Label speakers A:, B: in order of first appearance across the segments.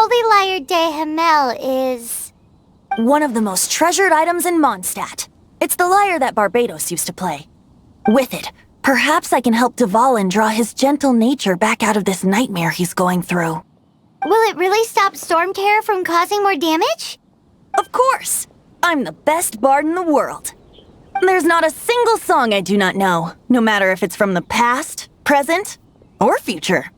A: Holy Lyre de Hamel is...
B: one of the most treasured items in Mondstadt. It's the lyre that Barbados used to play. With it, perhaps I can help Dvalin draw his gentle nature back out of this nightmare he's going through.
A: Will it really stop Storm Terror from causing more damage?
B: Of course! I'm the best bard in the world. There's not a single song I do not know, no matter if it's from the past, present, or future.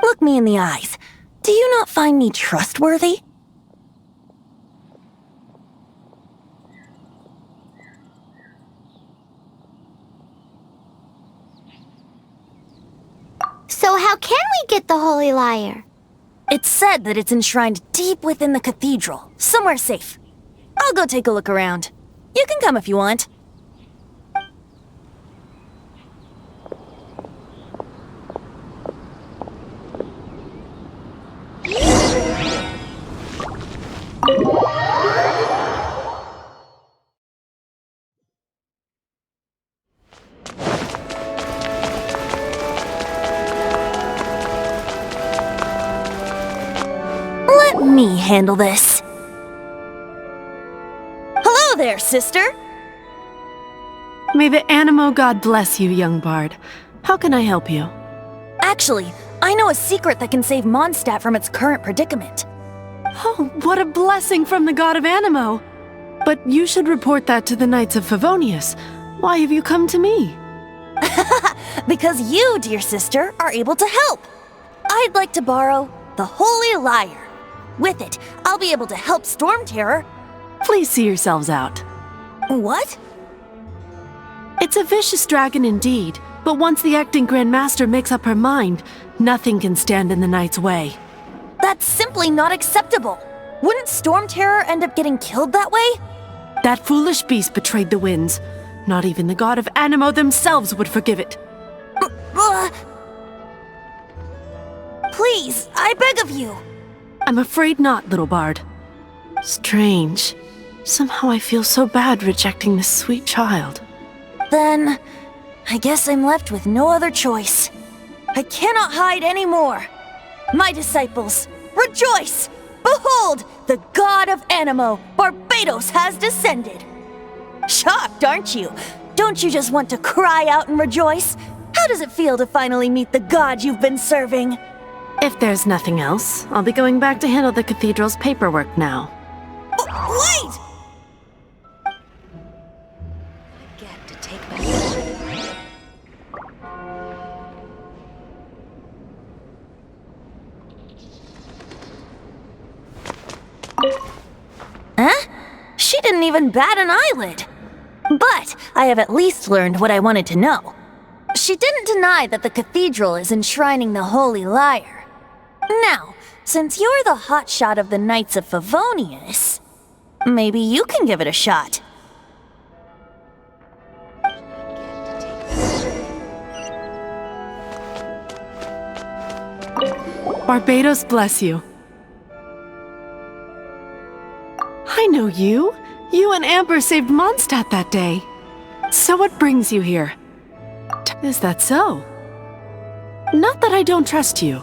B: Look me in the eyes. Do you not find me trustworthy?
A: So how can we get the Holy Lyre?
B: It's said that it's enshrined deep within the cathedral, somewhere safe. I'll go take a look around. You can come if you want. Let me handle this. Hello there, sister!
C: May the Animo God bless you, young bard. How can I help you?
B: Actually, I know a secret that can save Mondstadt from its current predicament.
C: Oh, what a blessing from the god of Animo! But you should report that to the Knights of Favonius. Why have you come to me?
B: Because you, dear sister, are able to help. I'd like to borrow the Holy Lyre. With it, I'll be able to help Storm Terror.
C: Please see yourselves out.
B: What?
C: It's a vicious dragon indeed, but once the acting Grand Master makes up her mind, nothing can stand in the Knight's way.
B: That's simply not acceptable. Wouldn't Storm Terror end up getting killed that way?
C: That foolish beast betrayed the winds. Not even the god of Animo themselves would forgive it.
B: Please, I beg of you.
C: I'm afraid not, little bard. Strange. Somehow I feel so bad rejecting this sweet child.
B: Then, I guess I'm left with no other choice. I cannot hide anymore. My disciples, rejoice! Behold, the god of Animo, Barbados, has descended. Shocked, aren't you? Don't you just want to cry out and rejoice? How does it feel to finally meet the god you've been serving?
C: If there's nothing else, I'll be going back to handle the cathedral's paperwork now.
B: Wait! Huh? She didn't even bat an eyelid. But I have at least learned what I wanted to know. She didn't deny that the cathedral is enshrining the Holy Lyre. Now, since you're the hotshot of the Knights of Favonius, maybe you can give it a shot.
C: Barbados bless you. I know you. You and Amber saved Mondstadt that day. So what brings you here? Is that so? Not that I don't trust you.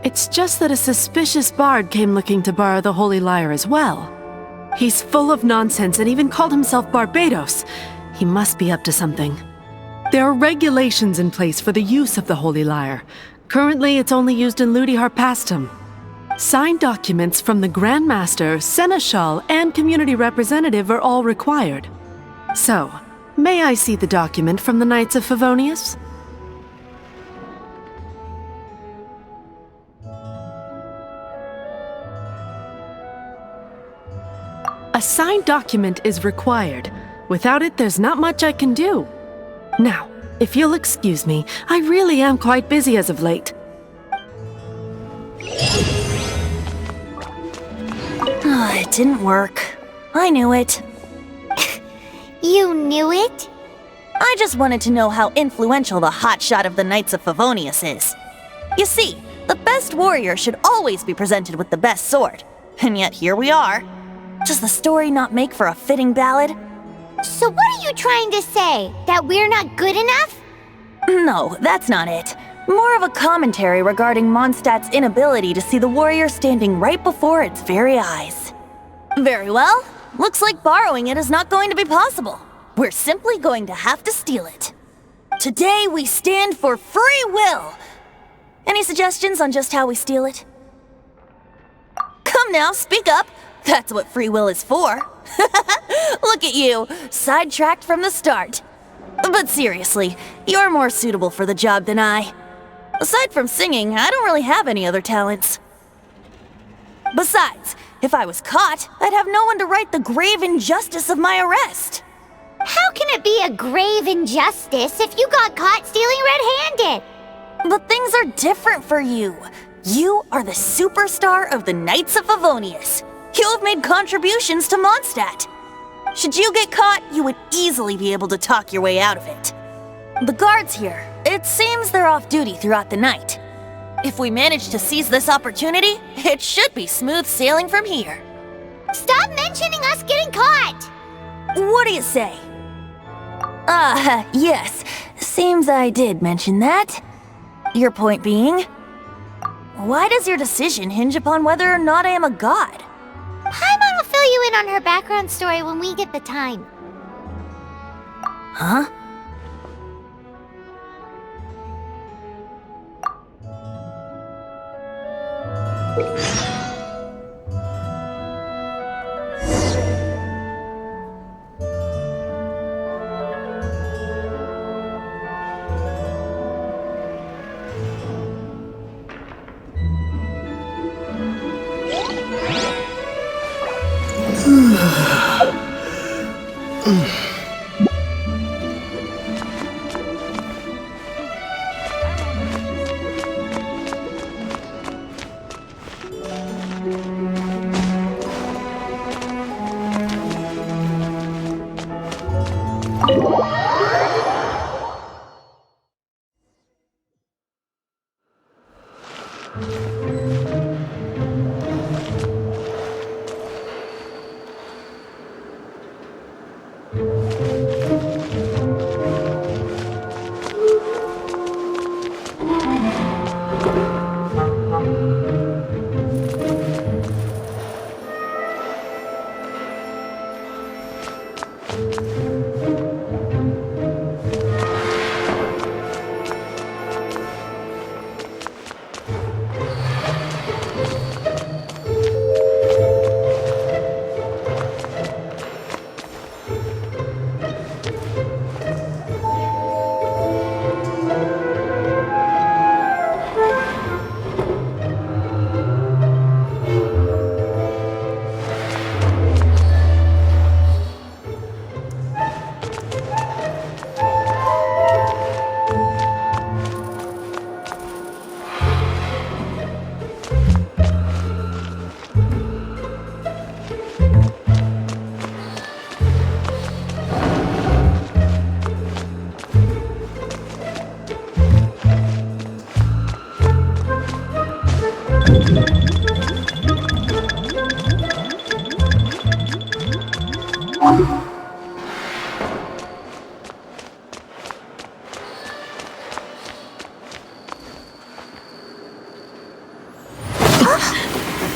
C: It's just that a suspicious bard came looking to borrow the Holy Lyre as well. He's full of nonsense and even called himself Barbados. He must be up to something. There are regulations in place for the use of the Holy Lyre. Currently, it's only used in Ludi Harpastum. Signed documents from the Grand Master, Seneschal, and Community Representative are all required. So, may I see the document from the Knights of Favonius? A signed document is required. Without it, there's not much I can do. Now, if you'll excuse me, I really am quite busy as of late.
B: It didn't work. I knew it.
A: You knew it?
B: I just wanted to know how influential the hotshot of the Knights of Favonius is. You see, the best warrior should always be presented with the best sword. And yet here we are. Does the story not make for a fitting ballad?
A: So what are you trying to say? That we're not good enough?
B: No, that's not it. More of a commentary regarding Mondstadt's inability to see the warrior standing right before its very eyes. Very well. Looks like borrowing it is not going to be possible. We're simply going to have to steal it. Today we stand for free will. Any suggestions on just how we steal it? Come now, speak up. That's what free will is for. Look at you, sidetracked from the start. But seriously, you're more suitable for the job than I. Aside from singing, I don't really have any other talents. Besides, if I was caught, I'd have no one to right the grave injustice of my arrest.
A: How can it be a grave injustice if you got caught stealing red-handed?
B: But things are different for you. You are the superstar of the Knights of Favonius. You have made contributions to Mondstadt. Should you get caught, you would easily be able to talk your way out of it. The guards here, it seems they're off duty throughout the night. If we manage to seize this opportunity, it should be smooth sailing from here.
A: Stop mentioning us getting caught!
B: What do you say? Yes. Seems I did mention that. Your point being? Why does your decision hinge upon whether or not I am a god?
A: Paimon will fill you in on her background story when we get the time.
B: Huh?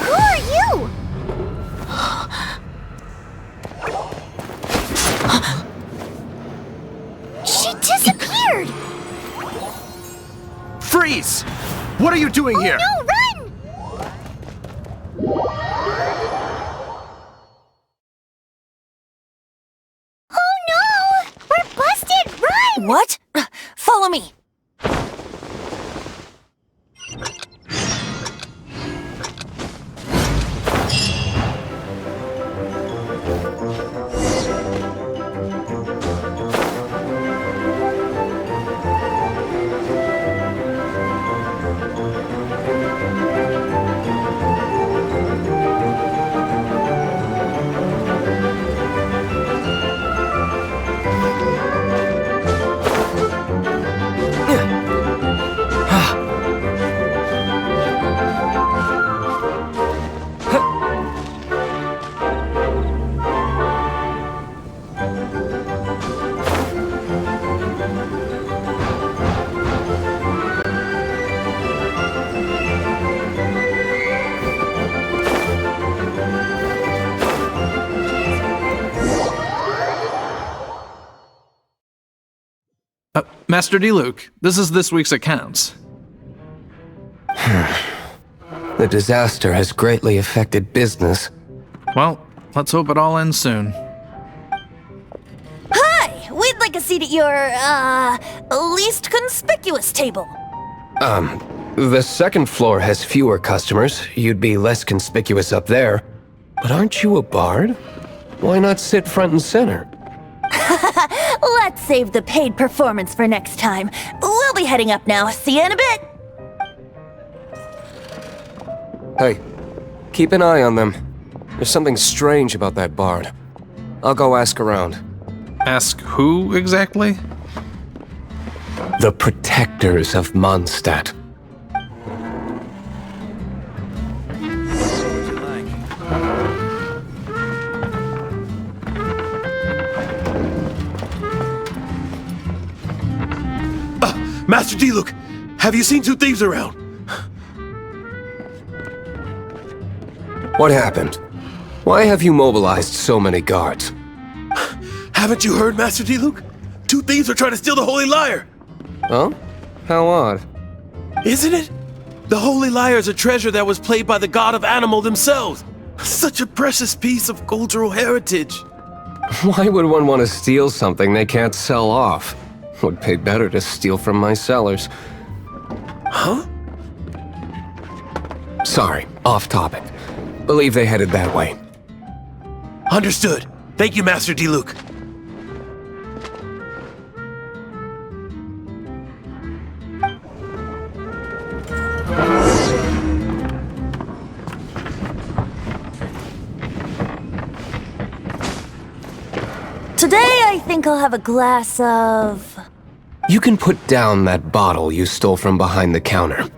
A: Who are you? She disappeared!
D: Freeze! What are you doing here?
A: No, run! Oh no! We're busted! Run!
B: What? Follow me.
E: Master D-Luke, this is this week's accounts.
F: The disaster has greatly affected business.
E: Well, let's hope it all ends soon.
B: Hi! We'd like a seat at your, least conspicuous table.
F: The second floor has fewer customers. You'd be less conspicuous up there. But aren't you a bard? Why not sit front and center?
B: Let's save the paid performance for next time. We'll be heading up now. See you in a bit.
F: Hey, keep an eye on them. There's something strange about that bard. I'll go ask around.
E: Ask who exactly?
F: The protectors of Mondstadt.
D: Master D-Luke, have you seen two thieves around?
F: What happened? Why have you mobilized so many guards?
D: Haven't you heard, Master D-Luke? Two thieves are trying to steal the Holy Lyre.
F: Huh? How odd.
D: Isn't it? The Holy Lyre is a treasure that was played by the god of animal themselves. Such a precious piece of cultural heritage.
F: Why would one want to steal something they can't sell off? Would pay better to steal from my sellers.
D: Huh?
F: Sorry, off topic. Believe they headed that way.
D: Understood. Thank you, Master D-Luke.
B: Today, I think I'll have a glass of...
F: You can put down that bottle you stole from behind the counter.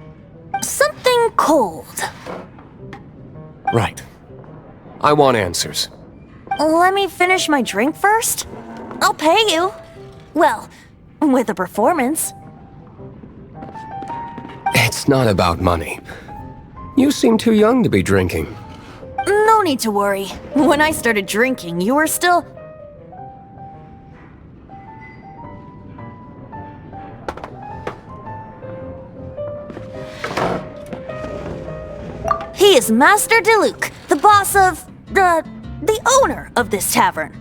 B: something cold.
F: Right. I want answers.
B: Let me finish my drink first. I'll pay you. Well, with a performance.
F: It's not about money. You seem too young to be drinking.
B: No need to worry. When I started drinking, you were still... He is Master DeLuke, the boss of... the owner of this tavern.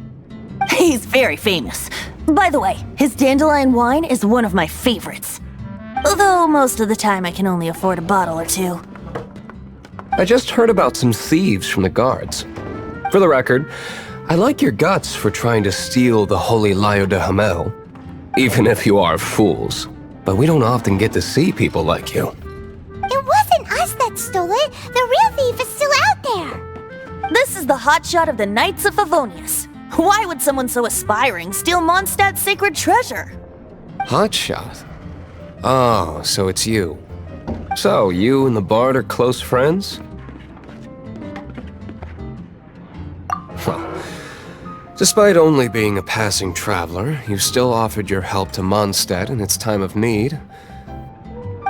B: He's very famous. By the way, his dandelion wine is one of my favorites. Although most of the time I can only afford a bottle or two.
F: I just heard about some thieves from the guards. For the record, I like your guts for trying to steal the Holy Lyre de Hamel. Even if you are fools. But we don't often get to see people like you.
A: It wasn't us that stole it. The real thief is still out there.
B: This is the hotshot of the Knights of Favonius. Why would someone so aspiring steal Mondstadt's sacred treasure?
F: Hotshot? Oh, so it's you. So, you and the Bard are close friends? Well, despite only being a passing traveler, you still offered your help to Mondstadt in its time of need.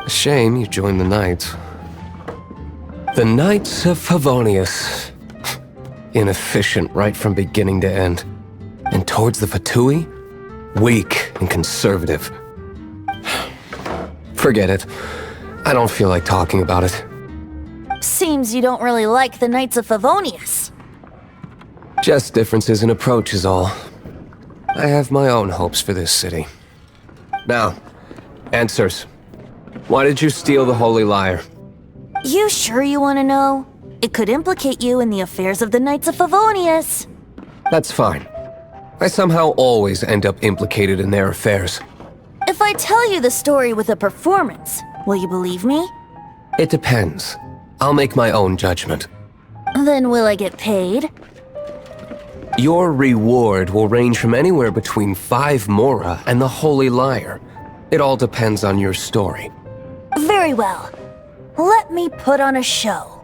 F: A shame you joined the Knights. The Knights of Favonius. Inefficient right from beginning to end. And towards the Fatui, weak and conservative. Forget it. I don't feel like talking about it.
B: Seems you don't really like the Knights of Favonius.
F: Just differences in approach is all. I have my own hopes for this city. Now, answers. Why did you steal the Holy Lyre?
B: You sure you want to know? It could implicate you in the affairs of the Knights of Favonius.
F: That's fine. I somehow always end up implicated in their affairs.
B: If I tell you the story with a performance, will you believe me?
F: It depends. I'll make my own judgment.
B: Then will I get paid?
F: Your reward will range from anywhere between 5 Mora and the Holy Lyre. It all depends on your story.
B: Very well. Let me put on a show.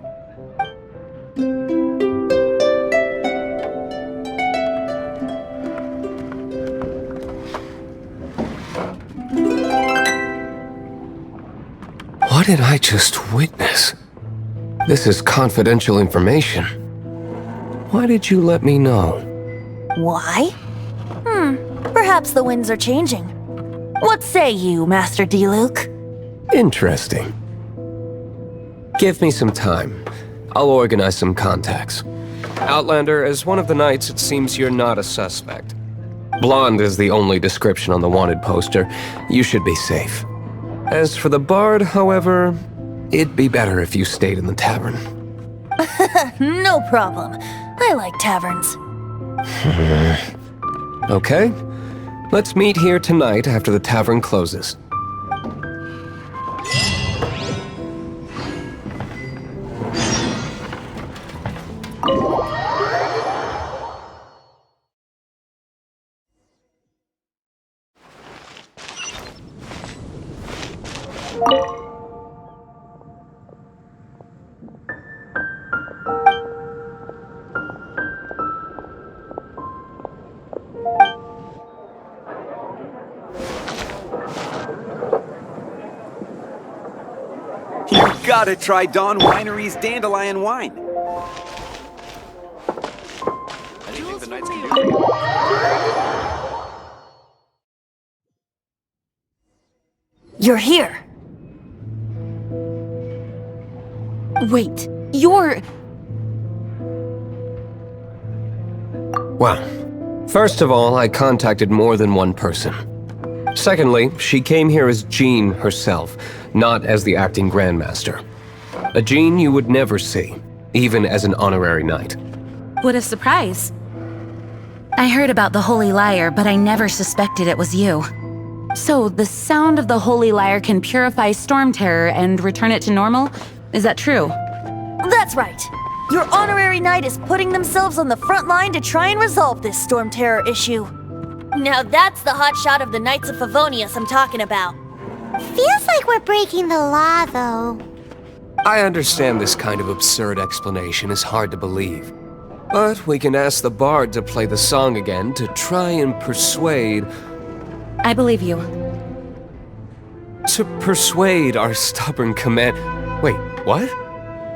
F: What did I just witness? This is confidential information. Why did you let me know?
B: Why? Perhaps the winds are changing. What say you, Master Diluc?
F: Interesting. Give me some time. I'll organize some contacts. Outlander, as one of the knights, it seems you're not a suspect. Blonde is the only description on the wanted poster. You should be safe. As for the bard, however, it'd be better if you stayed in the tavern.
B: No problem. I like taverns.
F: Okay. Let's meet here tonight after the tavern closes.
G: You gotta try Dawn Winery's Dandelion Wine. Anything the Knights can do for you?
B: You're here. Wait, you're...
F: Well, first of all, I contacted more than one person. Secondly, she came here as Jean herself, not as the acting Grandmaster. A Jean you would never see, even as an honorary knight.
H: What a surprise. I heard about the Holy Lyre, but I never suspected it was you. So, the sound of the Holy Lyre can purify Storm Terror and return it to normal? Is that true?
B: That's right. Your honorary knight is putting themselves on the front line to try and resolve this Storm Terror issue. Now that's the hotshot of the Knights of Favonius I'm talking about.
A: Feels like we're breaking the law, though.
F: I understand this kind of absurd explanation is hard to believe. But we can ask the bard to play the song again to try and persuade...
H: I believe you.
F: To persuade our stubborn command... Wait, what?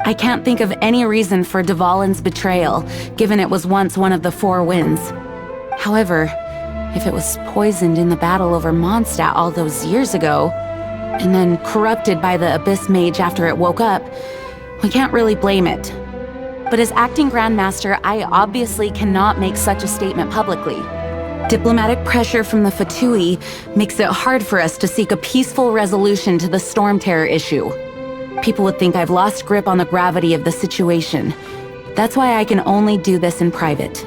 H: I can't think of any reason for Dvalin's betrayal, given it was once one of the Four Winds. However, if it was poisoned in the battle over Mondstadt all those years ago, and then corrupted by the Abyss Mage after it woke up, we can't really blame it. But as acting Grandmaster, I obviously cannot make such a statement publicly. Diplomatic pressure from the Fatui makes it hard for us to seek a peaceful resolution to the Storm Terror issue. People would think I've lost grip on the gravity of the situation. That's why I can only do this in private.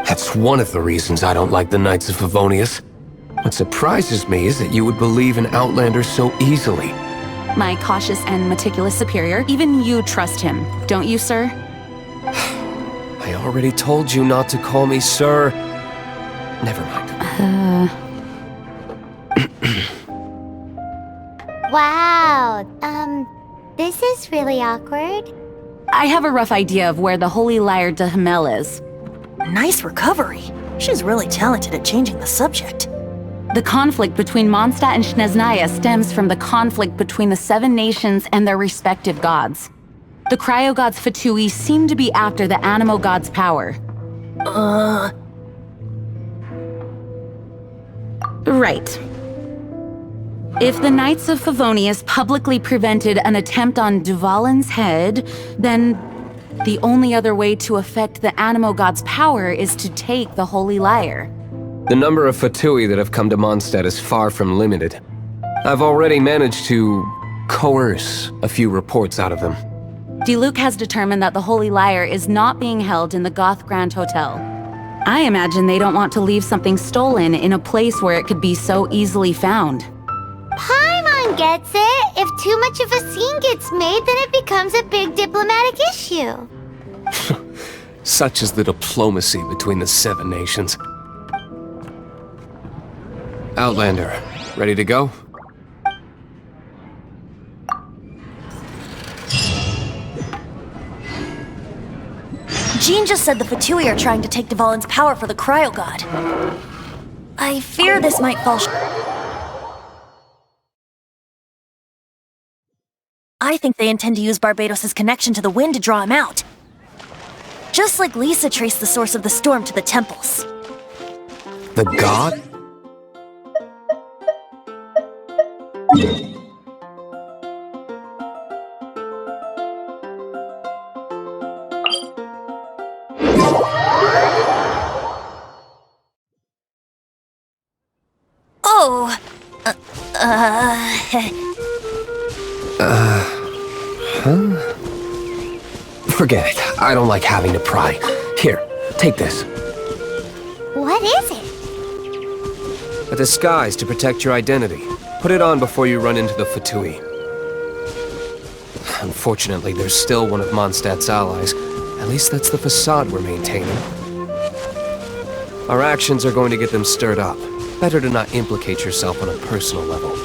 F: That's one of the reasons I don't like the Knights of Favonius. What surprises me is that you would believe an Outlander so easily.
H: My cautious and meticulous superior, even you trust him, don't you, sir?
F: I already told you not to call me sir. Never mind.
A: Wow, this is really awkward.
H: I have a rough idea of where the Holy Lyre de Himmel is.
B: Nice recovery. She's really talented at changing the subject.
H: The conflict between Mondstadt and Snezhnaya stems from the conflict between the Seven Nations and their respective gods. The cryo-gods Fatui seem to be after the Animo god's power. Right. If the Knights of Favonius publicly prevented an attempt on Dvalin's head, then the only other way to affect the Animo god's power is to take the Holy Lyre.
F: The number of Fatui that have come to Mondstadt is far from limited. I've already managed to coerce a few reports out of them.
H: Diluc has determined that the Holy Lyre is not being held in the Goth Grand Hotel. I imagine they don't want to leave something stolen in a place where it could be so easily found.
A: Paimon gets it. If too much of a scene gets made, then it becomes a big diplomatic issue.
F: Such is the diplomacy between the Seven Nations. Outlander, ready to go?
B: Jean just said the Fatui are trying to take Dvalin's power for the Cryo God. I fear this might fall I think they intend to use Barbados' connection to the wind to draw him out. Just like Lisa traced the source of the storm to the temples.
F: The god?
B: Oh!
F: Forget it. I don't like having to pry. Here, take this.
A: What is it?
F: A disguise to protect your identity. Put it on before you run into the Fatui. Unfortunately, there's still one of Mondstadt's allies. At least that's the facade we're maintaining. Our actions are going to get them stirred up. Better to not implicate yourself on a personal level.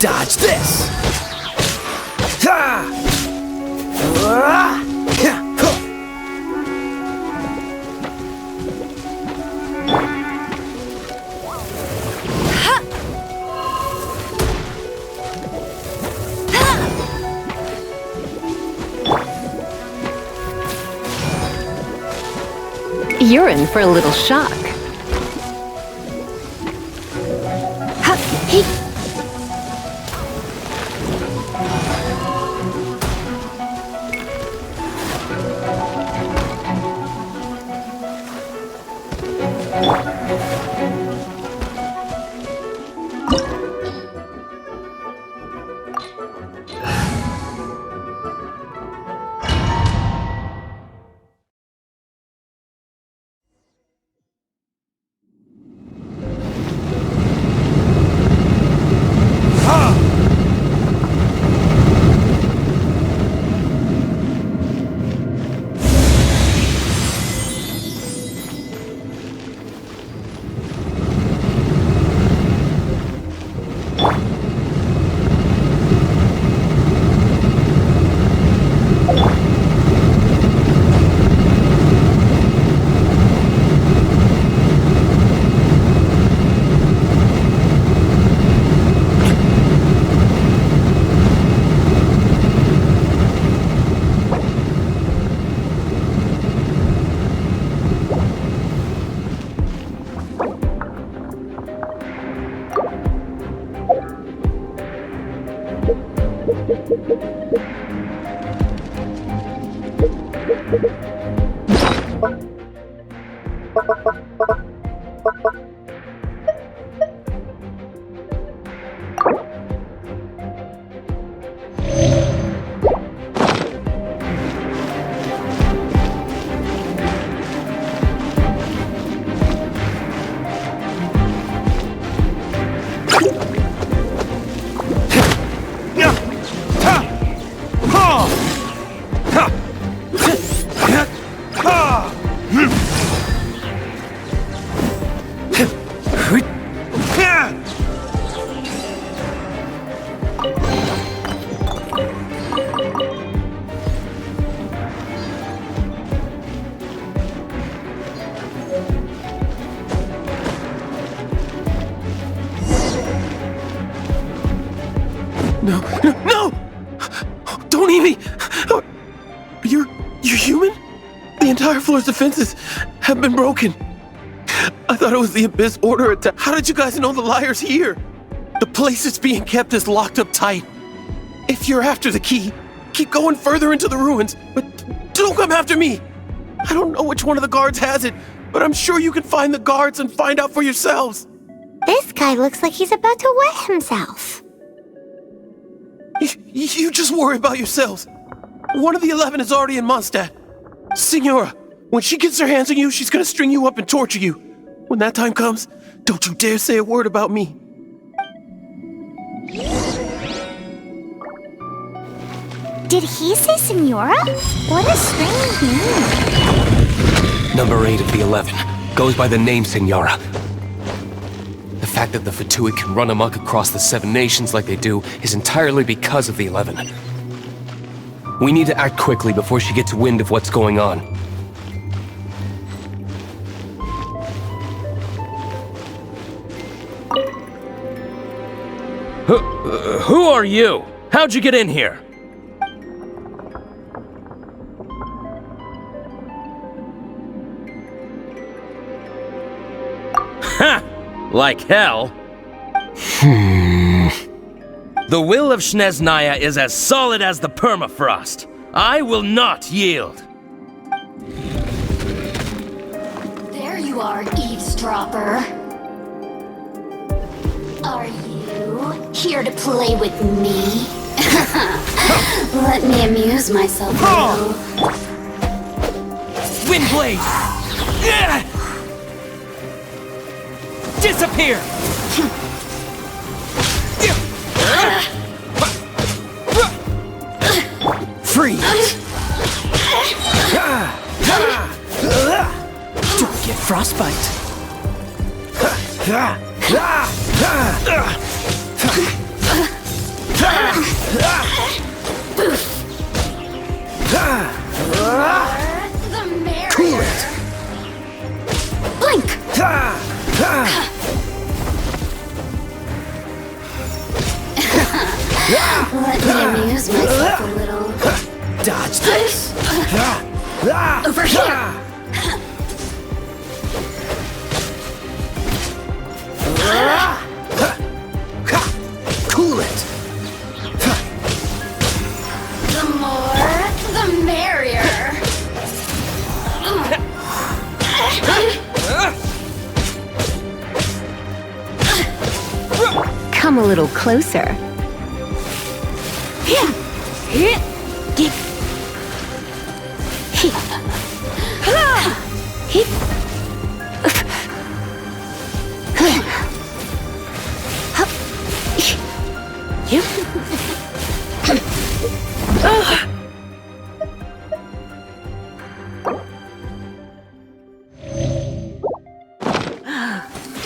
F: Dodge this!
C: You're in for a little shock.
D: You're human? The entire floor's defenses have been broken. I thought it was the Abyss Order attack. How did you guys know the liar's here? The place it's being kept is locked up tight. If you're after the key, keep going further into the ruins, but don't come after me. I don't know which one of the guards has it, but I'm sure you can find the guards and find out for yourselves.
A: This guy looks like he's about to wet himself.
D: You just worry about yourselves. One of the 11 is already in Mondstadt. Signora, when she gets her hands on you, she's gonna string you up and torture you. When that time comes, don't you dare say a word about me.
A: Did he say Senora? What a strange name.
F: Number 8 of the 11 goes by the name Senora. The fact that the Fatui can run amok across the 7 nations like they do is entirely because of the 11. We need to act quickly before she gets wind of what's going on.
I: Who are you? How'd you get in here? Ha! Like hell. The will of Shneznaya is as solid as the permafrost. I will not yield.
J: There you are, eavesdropper. Are you here to play with me? Let me amuse myself a little.
I: Windblade! Disappear! Freeze! Don't get frostbite.
J: The merrier.
I: Cool it!
J: Blink! Let me amuse myself a little.
I: Dodge this!
J: Over here!
I: Cool it!
J: The more, the merrier.
K: Come a little closer.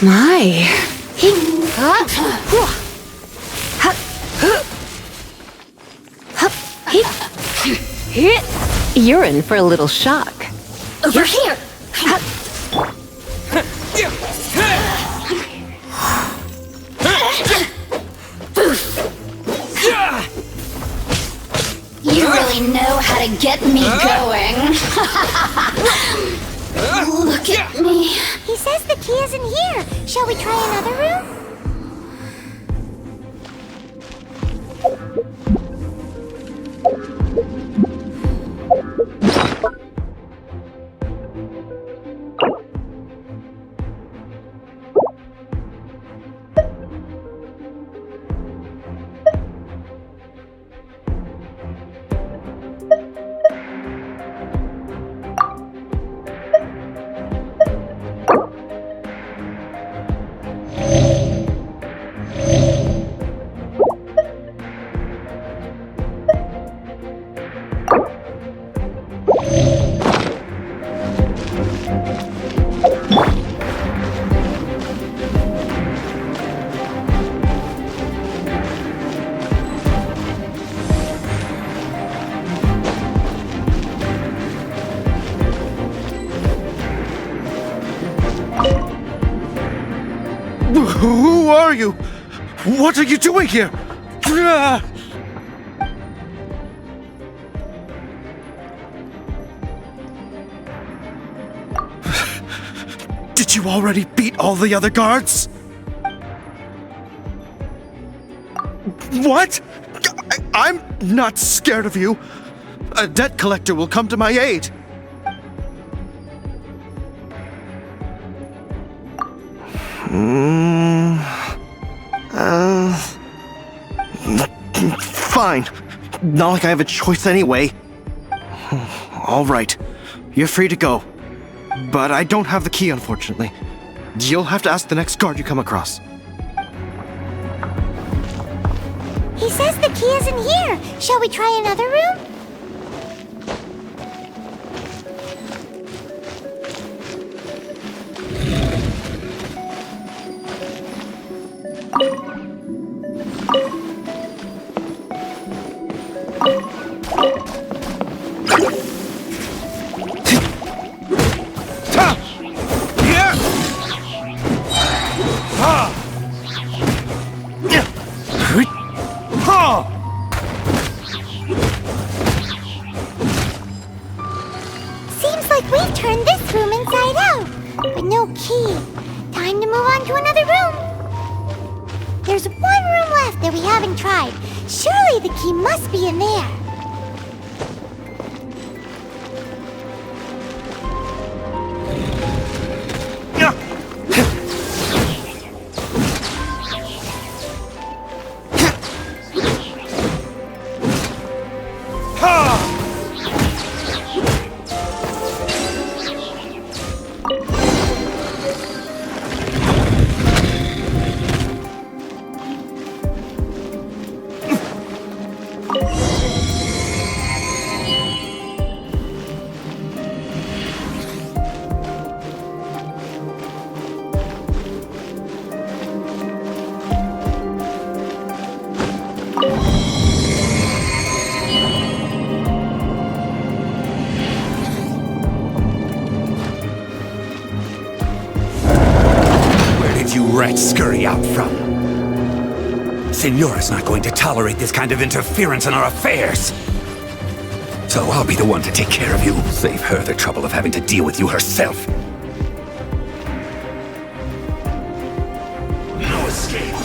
K: My. You're in for a little shock.
J: Over here! You really know how to get me going. Look at me.
A: He says the key isn't here. Shall we try another room?
D: Who are you? What are you doing here?
L: Haven't you already beat all the other guards? What? I'm not scared of you. A debt collector will come to my aid. Fine. Not like I have a choice anyway. All right. You're free to go. But I don't have the key, unfortunately. You'll have to ask the next guard you come across.
A: He says the key isn't here. Shall we try another room? Seems like we've turned this room inside out, but no key. Time to move on to another room. There's one room left that we haven't tried. Surely the key must be in there.
G: You rats scurry out from? Senora's not going to tolerate this kind of interference in our affairs. So I'll be the one to take care of you. Save her the trouble of having to deal with you herself. No escape.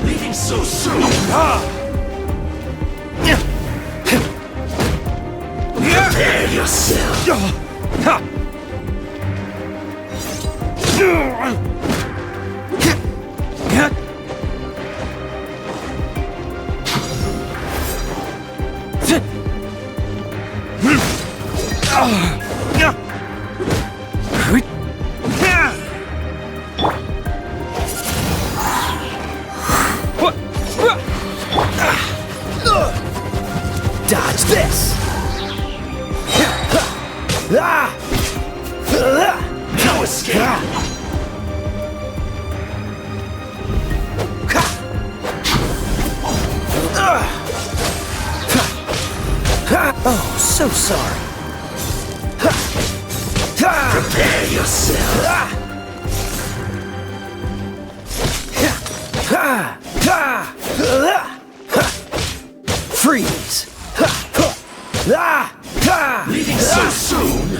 G: Leaving so soon. Prepare yourself.
L: Dodge this!
G: No escape!
L: Oh, so sorry.
G: Prepare yourself.
L: Freeze!
G: Leaving so soon.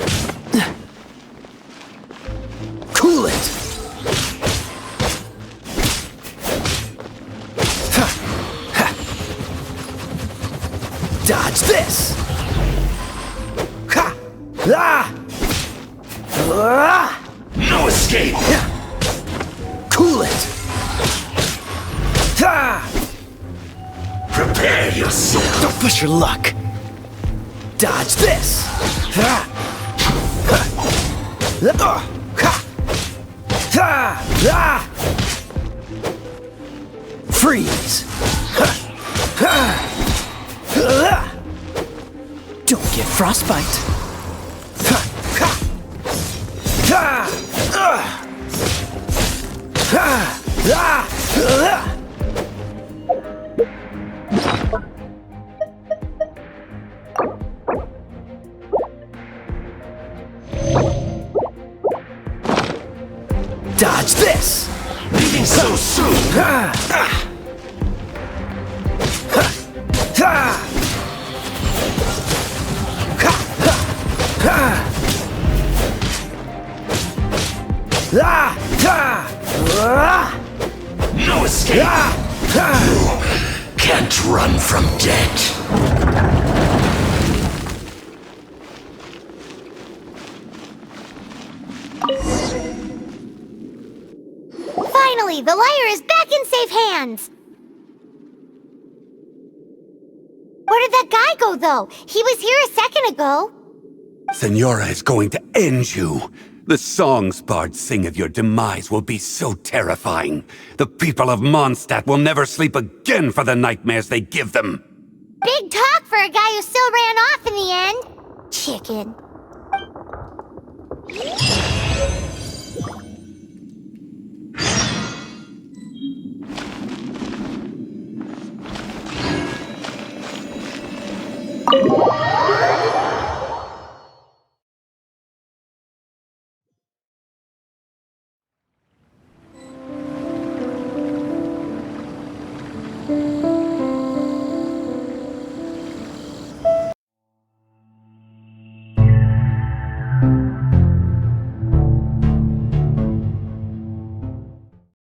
L: Cool it! Dodge this!
G: No escape!
L: Cool it!
G: Prepare yourself!
L: Don't push your luck! Dodge this! Freeze! Don't get frostbite! Dodge this!
G: Leaving so soon! come from dead.
A: Finally, the liar is back in safe hands! Where did that guy go, though? He was here a second ago.
G: Senora is going to end you. The songs bards sing of your demise will be so terrifying. The people of Mondstadt will never sleep again for the nightmares they give them.
A: Big talk for a guy who still ran off in the end. Chicken.